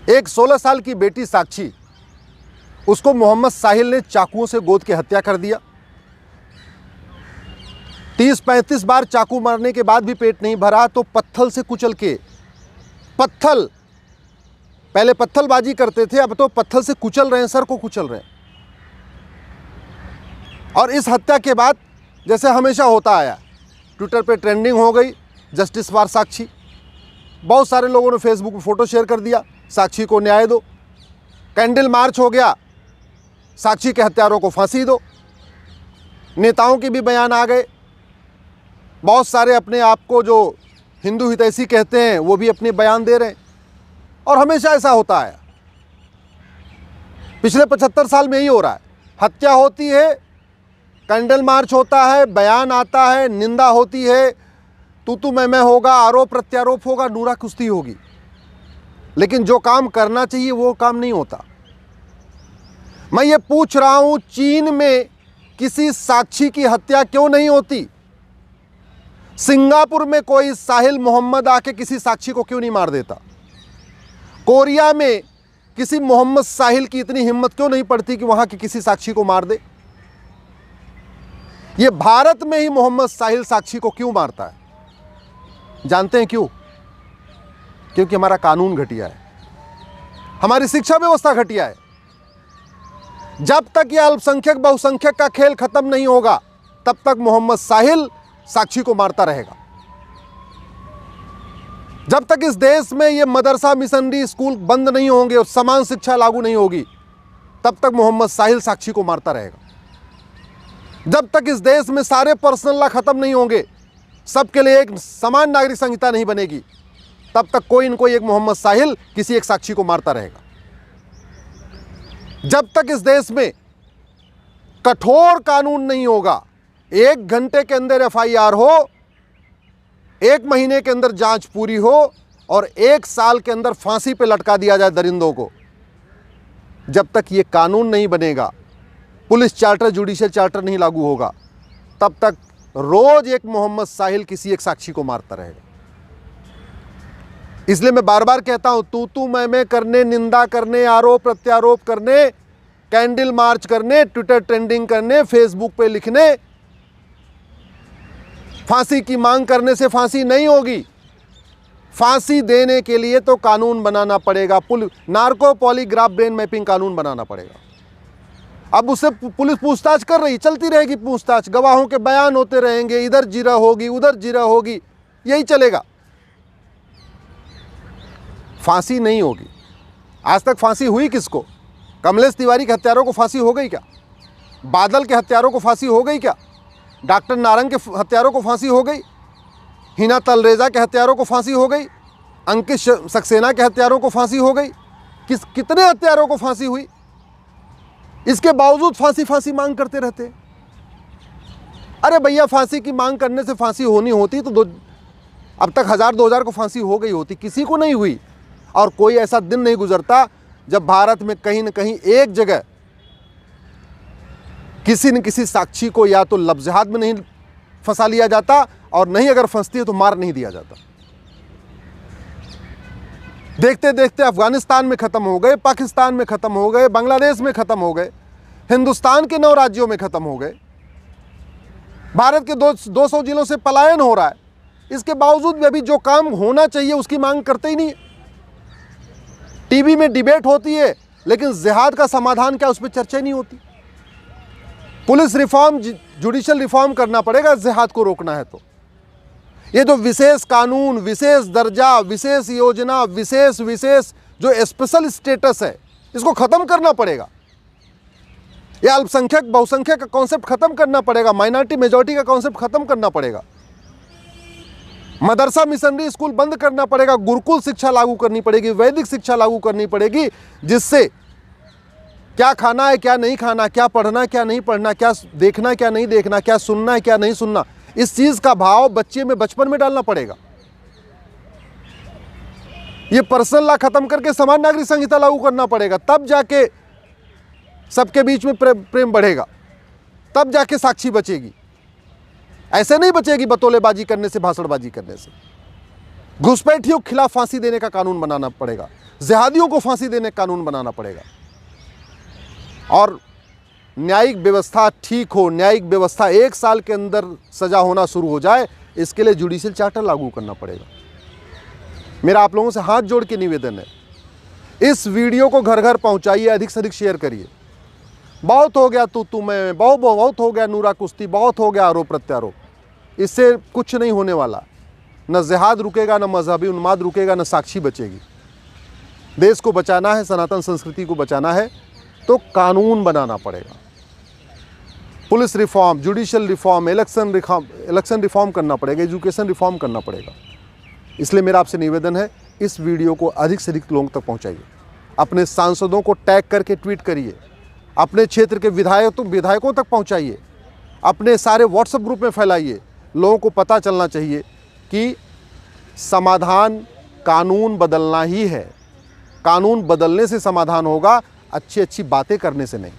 एक 16 साल की बेटी साक्षी, उसको मोहम्मद साहिल ने चाकुओं से गोद के हत्या कर दिया। 30-35 बार चाकू मारने के बाद भी पेट नहीं भरा तो पत्थल से कुचल के, पत्थल, पहले पत्थलबाजी करते थे, अब तो पत्थल से कुचल रहे हैं, सर को कुचल रहे हैं। और इस हत्या के बाद जैसे हमेशा होता आया, ट्विटर पे ट्रेंडिंग हो गई जस्टिस फॉर साक्षी। बहुत सारे लोगों ने फेसबुक पे फोटो शेयर कर दिया, साक्षी को न्याय दो। कैंडल मार्च हो गया, साक्षी के हत्यारों को फांसी दो। नेताओं के भी बयान आ गए, बहुत सारे अपने आप को जो हिंदू हितैषी कहते हैं वो भी अपने बयान दे रहे हैं। और हमेशा ऐसा होता है, पिछले 75 साल में ही हो रहा है। हत्या होती है, कैंडल मार्च होता है, बयान आता है, निंदा होती है, तू मैं होगा, आरोप प्रत्यारोप होगा, नूरा कुश्ती होगी, लेकिन जो काम करना चाहिए वो काम नहीं होता। मैं ये पूछ रहा हूं, चीन में किसी साक्षी की हत्या क्यों नहीं होती? सिंगापुर में कोई साहिल मोहम्मद आके किसी साक्षी को क्यों नहीं मार देता? कोरिया में किसी मोहम्मद साहिल की इतनी हिम्मत क्यों नहीं पड़ती कि वहां की किसी साक्षी को मार दे? ये भारत में ही मोहम्मद साहिल साक्षी को क्यों मारता है? जानते हैं क्यों? क्योंकि हमारा कानून घटिया है, हमारी शिक्षा व्यवस्था घटिया है। जब तक यह अल्पसंख्यक बहुसंख्यक का खेल खत्म नहीं होगा, तब तक मोहम्मद साहिल साक्षी को मारता रहेगा। जब तक इस देश में ये मदरसा मिशनरी स्कूल बंद नहीं होंगे और समान शिक्षा लागू नहीं होगी, तब तक मोहम्मद साहिल साक्षी को मारता रहेगा। जब तक इस देश में सारे पर्सनल लॉ खत्म नहीं होंगे, सबके लिए एक समान नागरिक संहिता नहीं बनेगी, तब तक कोई न कोई एक मोहम्मद साहिल किसी एक साक्षी को मारता रहेगा। जब तक इस देश में कठोर कानून नहीं होगा, 1 घंटे के अंदर एफआईआर हो, 1 महीने के अंदर जांच पूरी हो और 1 साल के अंदर फांसी पे लटका दिया जाए दरिंदों को, जब तक ये कानून नहीं बनेगा, पुलिस चार्टर, जुडिशियल चार्टर नहीं लागू होगा, तब तक रोज एक मोहम्मद साहिल किसी एक साक्षी को मारता रहेगा। इसलिए मैं बार बार कहता हूं, तू मैं करने, निंदा करने, आरोप प्रत्यारोप करने, कैंडल मार्च करने, ट्विटर ट्रेंडिंग करने, फेसबुक पे लिखने, फांसी की मांग करने से फांसी नहीं होगी। फांसी देने के लिए तो कानून बनाना पड़ेगा, नार्को पॉलीग्राफ ब्रेन मैपिंग कानून बनाना पड़ेगा। अब उससे पुलिस पूछताछ कर रही, चलती रहेगी पूछताछ, गवाहों के बयान होते रहेंगे, इधर जिरा होगी, उधर जिरा होगी, यही चलेगा। फांसी नहीं होगी। आज तक फांसी हुई किसको? कमलेश तिवारी के हत्यारों को फांसी हो गई क्या? बादल के हत्यारों को फांसी हो गई क्या? डॉक्टर नारंग के हत्यारों को फांसी हो गई? हिना तलरेजा के हत्यारों को फांसी हो गई? अंकित सक्सेना के हत्यारों को फांसी हो गई? कितने हत्यारों को फांसी हुई? इसके बावजूद फांसी मांग करते रहते। अरे भैया, फांसी की मांग करने से फांसी होनी होती तो अब तक 1000-2000 को फांसी हो गई होती, किसी को नहीं हुई। और कोई ऐसा दिन नहीं गुजरता जब भारत में कहीं न कहीं एक जगह किसी न किसी साक्षी को या तो लफ्ज़ में नहीं फंसा लिया जाता, और नहीं अगर फंसती है तो मार नहीं दिया जाता। देखते देखते अफगानिस्तान में ख़त्म हो गए, पाकिस्तान में ख़त्म हो गए, बांग्लादेश में ख़त्म हो गए, हिंदुस्तान के 9 राज्यों में ख़त्म हो गए। भारत के 200 जिलों से पलायन हो रहा है। इसके बावजूद भी अभी जो काम होना चाहिए उसकी मांग करते ही नहीं। टीवी में डिबेट होती है, लेकिन जिहाद का समाधान क्या, उस पर चर्चा नहीं होती। पुलिस रिफॉर्म, जुडिशियल रिफॉर्म करना पड़ेगा जिहाद को रोकना है तो। ये जो विशेष कानून, विशेष दर्जा, विशेष योजना, विशेष जो स्पेशल स्टेटस है, इसको खत्म करना पड़ेगा। ये अल्पसंख्यक बहुसंख्यक का कॉन्सेप्ट खत्म करना पड़ेगा, माइनॉरिटी मेजॉरिटी का कॉन्सेप्ट खत्म करना पड़ेगा। मदरसा मिशनरी स्कूल बंद करना पड़ेगा, गुरुकुल शिक्षा लागू करनी पड़ेगी, वैदिक शिक्षा लागू करनी पड़ेगी, जिससे क्या खाना है क्या नहीं खाना, क्या पढ़ना क्या नहीं पढ़ना, क्या देखना क्या नहीं देखना, क्या सुनना है क्या नहीं सुनना, इस चीज का भाव बच्चे में बचपन में डालना पड़ेगा। ये पर्सनल लॉ खत्म करके समान नागरिक संहिता लागू करना पड़ेगा, तब जाके सबके बीच में प्रेम बढ़ेगा, तब जाके साक्षी बचेगी। ऐसे नहीं बचेगी बतौलेबाजी करने से, भाषणबाजी करने से। घुसपैठियों के खिलाफ फांसी देने का कानून बनाना पड़ेगा, जिहादियों को फांसी देने का कानून बनाना पड़ेगा। और न्यायिक व्यवस्था ठीक हो, न्यायिक व्यवस्था 1 साल के अंदर सजा होना शुरू हो जाए, इसके लिए जुडिशियल चार्टर लागू करना पड़ेगा। मेरा आप लोगों से हाथ जोड़ के निवेदन है, इस वीडियो को घर घर पहुंचाइए, अधिक से अधिक शेयर करिए। बहुत हो गया तू मैं, बहुत हो गया नूरा कुश्ती, बहुत हो गया आरोप प्रत्यारोप। इससे कुछ नहीं होने वाला, न जिहाद रुकेगा, न मजहबी उन्माद रुकेगा, न साक्षी बचेगी। देश को बचाना है, सनातन संस्कृति को बचाना है तो कानून बनाना पड़ेगा। Police reform, judicial reform, election reform करना पड़ेगा, एजुकेशन रिफॉर्म करना पड़ेगा। इसलिए मेरा आपसे निवेदन है, इस वीडियो को अधिक से अधिक लोगों तक पहुंचाइए। अपने सांसदों को टैग करके ट्वीट करिए, अपने क्षेत्र के विधायकों तक पहुंचाइए, अपने सारे व्हाट्सएप ग्रुप में फैलाइए। लोगों को पता चलना चाहिए कि समाधान कानून बदलना ही है। कानून बदलने से समाधान होगा, अच्छी अच्छी बातें करने से नहीं।